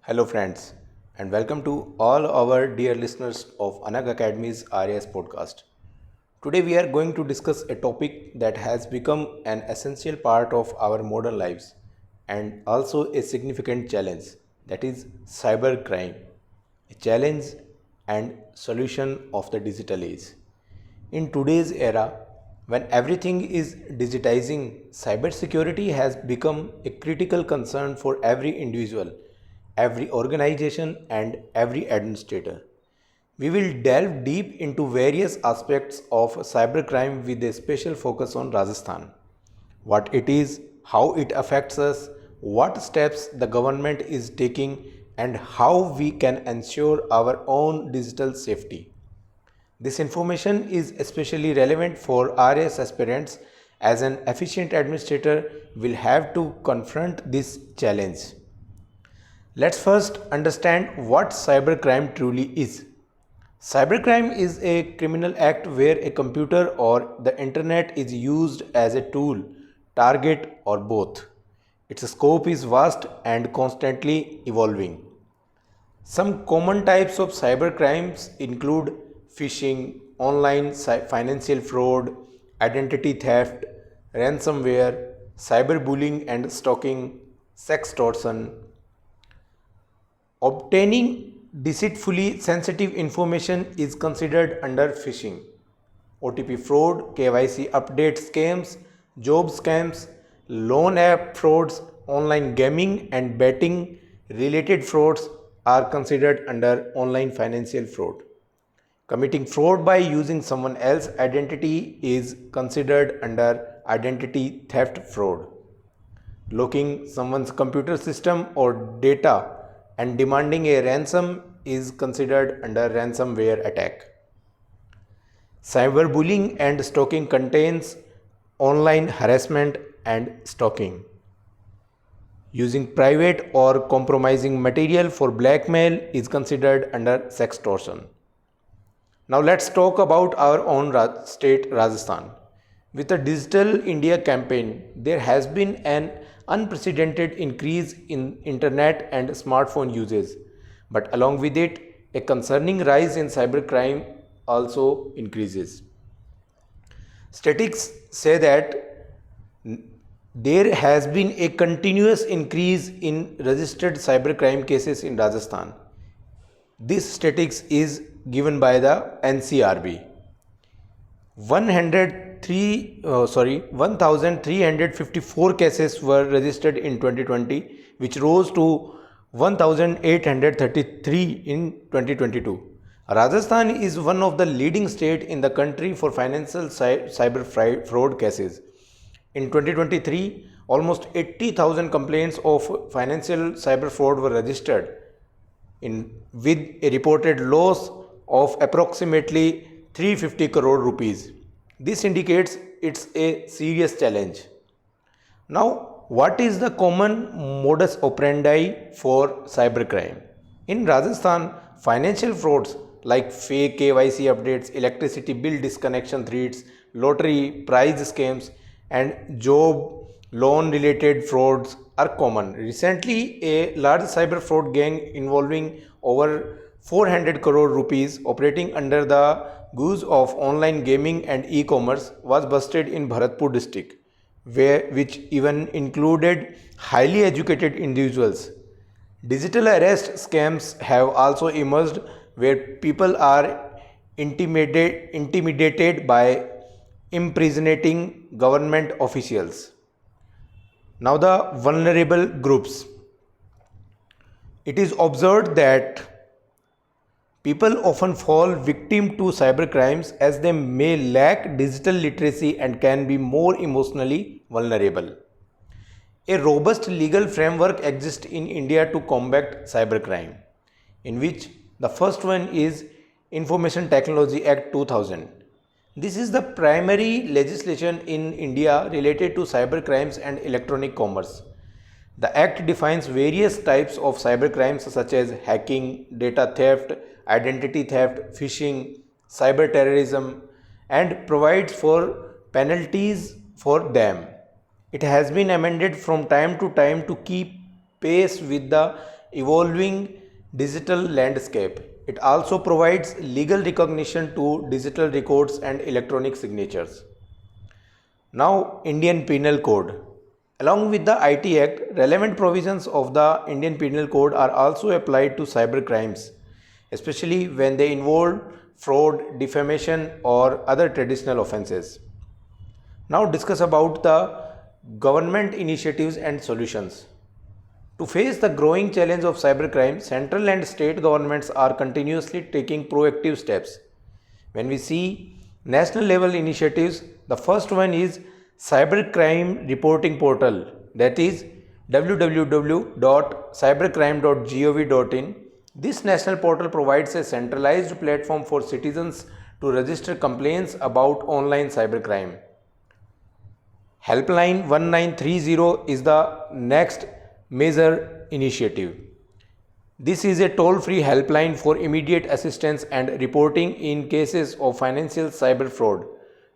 Hello, friends, and welcome to all our dear listeners of Anag Academy's RAS podcast. Today, we are going to discuss a topic that has become an essential part of our modern lives and also a significant challenge, that is, cybercrime, a challenge and solution of the digital age. In today's era, when everything is digitizing, cybersecurity has become a critical concern for every individual, every organization, and every administrator. We will delve deep into various aspects of cybercrime with a special focus on Rajasthan. What it is, how it affects us, what steps the government is taking, and how we can ensure our own digital safety. This information is especially relevant for RAS aspirants as an efficient administrator will have to confront this challenge. Let's first understand what cybercrime truly is. Cybercrime is a criminal act where a computer or the internet is used as a tool, target, or both. Its scope is vast and constantly evolving. Some common types of cybercrimes include phishing, online financial fraud, identity theft, ransomware, cyberbullying and stalking, sextortion. Obtaining deceitfully sensitive information is considered under phishing. OTP fraud, KYC update scams, job scams, loan app frauds, online gaming and betting related frauds are considered under online financial fraud. Committing fraud by using someone else's identity is considered under identity theft fraud. Locking someone's computer system or data and demanding a ransom is considered under ransomware attack. Cyberbullying and stalking contains online harassment and stalking. Using private or compromising material for blackmail is considered under sextortion. Now let's talk about our own state, Rajasthan. With the Digital India campaign, there has been an unprecedented increase in internet and smartphone usage, but along with it, a concerning rise in cybercrime also increases. Statistics say that there has been a continuous increase in registered cybercrime cases in Rajasthan. This statistics is given by the NCRB. 1354 cases were registered in 2020, which rose to 1833 in 2022. Rajasthan is one of the leading states in the country for financial cyber fraud cases. In 2023, almost 80,000 complaints of financial cyber fraud were registered, with a reported loss of approximately 350 crore rupees. This indicates it's a serious challenge. Now, what is the common modus operandi for cybercrime? In Rajasthan, financial frauds like fake KYC updates, electricity bill disconnection threats, lottery prize scams, and job loan related frauds are common. Recently, a large cyber fraud gang involving over 400 crore rupees operating under the guise of online gaming and e-commerce was busted in Bharatpur district, which even included highly educated individuals. Digital arrest scams have also emerged where people are intimidated by impersonating government officials. Now, the vulnerable groups. It is observed that people often fall victim to cybercrimes as they may lack digital literacy and can be more emotionally vulnerable. A robust legal framework exists in India to combat cybercrime, in which the first one is Information Technology Act 2000. This is the primary legislation in India related to cybercrimes and electronic commerce. The Act defines various types of cybercrimes such as hacking, data theft, identity theft, phishing, cyber terrorism, and provides for penalties for them. It has been amended from time to time to keep pace with the evolving digital landscape. It also provides legal recognition to digital records and electronic signatures. Now, Indian Penal Code. Along with the IT Act, relevant provisions of the Indian Penal Code are also applied to cyber crimes, especially when they involve fraud, defamation, or other traditional offenses. Now, discuss about the government initiatives and solutions. To face the growing challenge of cybercrime, central and state governments are continuously taking proactive steps. When we see national level initiatives, the first one is Cybercrime Reporting Portal, that is www.cybercrime.gov.in. This national portal provides a centralized platform for citizens to register complaints about online cybercrime. Helpline 1930 is the next major initiative. This is a toll-free helpline for immediate assistance and reporting in cases of financial cyber fraud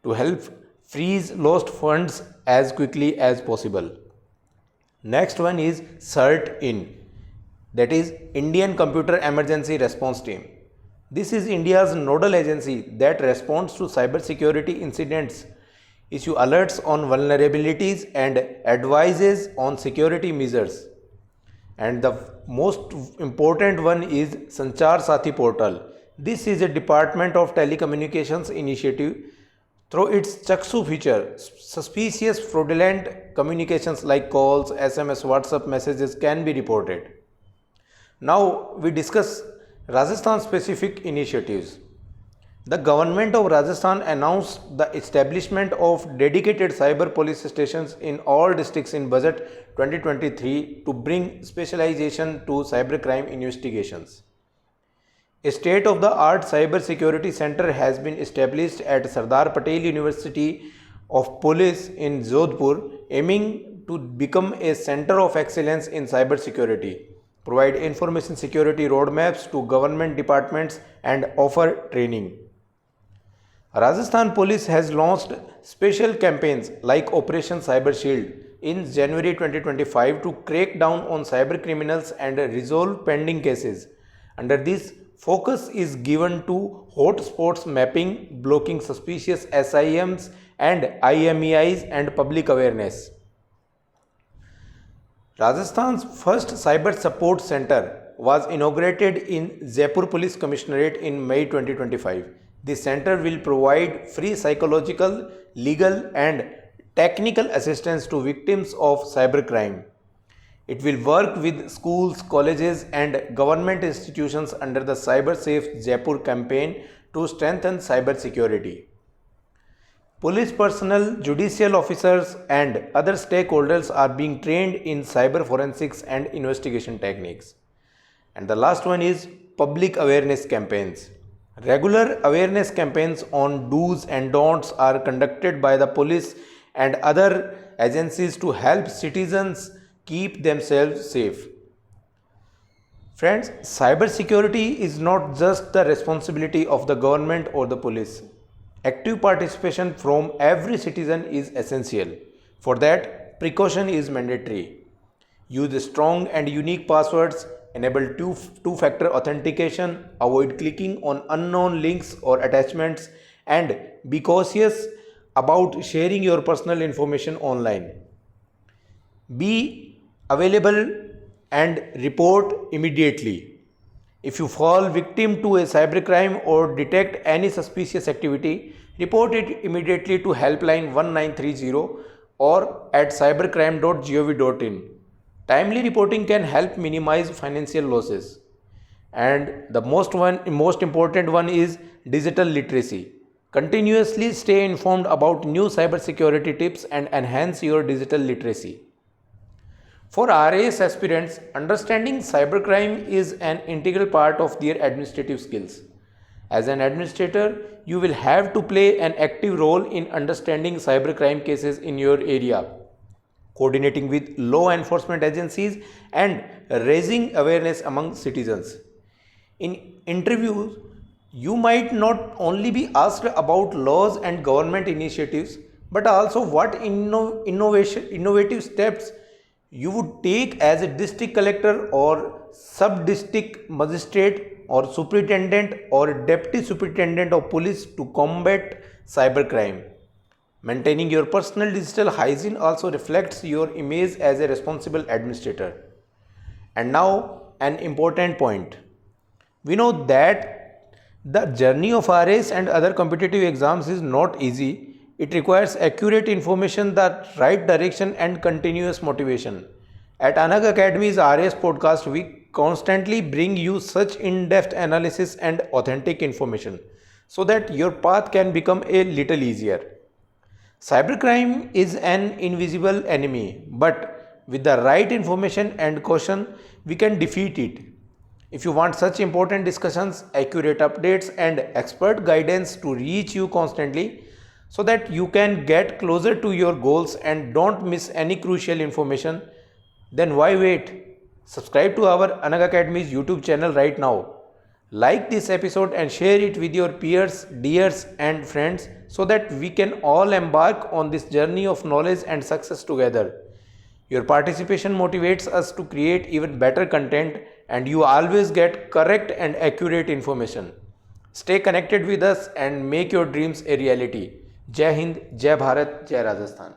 to help freeze lost funds as quickly as possible. Next one is CERT-in, that is Indian Computer Emergency Response Team. This is India's nodal agency that responds to cybersecurity incidents, issue alerts on vulnerabilities and advises on security measures. And the most important one is Sanchar Sathi portal. This is a Department of Telecommunications initiative. Through its Chaksu feature, suspicious fraudulent communications like calls, SMS, WhatsApp messages can be reported. Now we discuss Rajasthan specific initiatives. The government of Rajasthan announced the establishment of dedicated cyber police stations in all districts in budget 2023 to bring specialization to cybercrime investigations. A state-of-the-art cyber security center has been established at Sardar Patel University of Police in Jodhpur, aiming to become a center of excellence in cyber security, provide information security roadmaps to government departments, and offer training. Rajasthan Police has launched special campaigns like Operation Cyber Shield in January 2025 to crack down on cyber criminals and resolve pending cases. Under this, focus is given to hotspots mapping, blocking suspicious SIMs and IMEIs, and public awareness. Rajasthan's first cyber support center was inaugurated in Jaipur Police Commissionerate in May 2025. This center will provide free psychological, legal, and technical assistance to victims of cybercrime. It will work with schools, colleges, and government institutions under the Cyber Safe Jaipur campaign to strengthen cyber security. Police personnel, judicial officers, and other stakeholders are being trained in cyber forensics and investigation techniques. And the last one is public awareness campaigns. Regular awareness campaigns on do's and don'ts are conducted by the police and other agencies to help citizens keep themselves safe. Friends, cybersecurity is not just the responsibility of the government or the police. Active participation from every citizen is essential. For that, precaution is mandatory. Use strong and unique passwords, enable two-factor authentication, avoid clicking on unknown links or attachments, and be cautious about sharing your personal information online. Be available and report immediately. If you fall victim to a cybercrime or detect any suspicious activity, report it immediately to helpline 1930 or at cybercrime.gov.in. Timely reporting can help minimize financial losses. And the most important one is digital literacy. Continuously stay informed about new cybersecurity tips and enhance your digital literacy. For RAS aspirants, understanding cybercrime is an integral part of their administrative skills. As an administrator, you will have to play an active role in understanding cybercrime cases in your area, coordinating with law enforcement agencies, and raising awareness among citizens. In interviews, you might not only be asked about laws and government initiatives, but also what innovative steps you would take as a district collector or sub district magistrate or superintendent or deputy superintendent of police to combat cybercrime. Maintaining your personal digital hygiene also reflects your image as a responsible administrator. And now, an important point. We know that the journey of RAS and other competitive exams is not easy. It requires accurate information, the right direction, and continuous motivation. At Anag Academy's RAS podcast, we constantly bring you such in depth analysis and authentic information so that your path can become a little easier. Cybercrime is an invisible enemy, but with the right information and caution, we can defeat it. If you want such important discussions, accurate updates, and expert guidance to reach you constantly so that you can get closer to your goals and don't miss any crucial information, then why wait? Subscribe to our Anag Academy's YouTube channel right now. Like this episode and share it with your peers, dears, and friends so that we can all embark on this journey of knowledge and success together. Your participation motivates us to create even better content, and you always get correct and accurate information. Stay connected with us and make your dreams a reality. Jai Hind, Jai Bharat, Jai Rajasthan.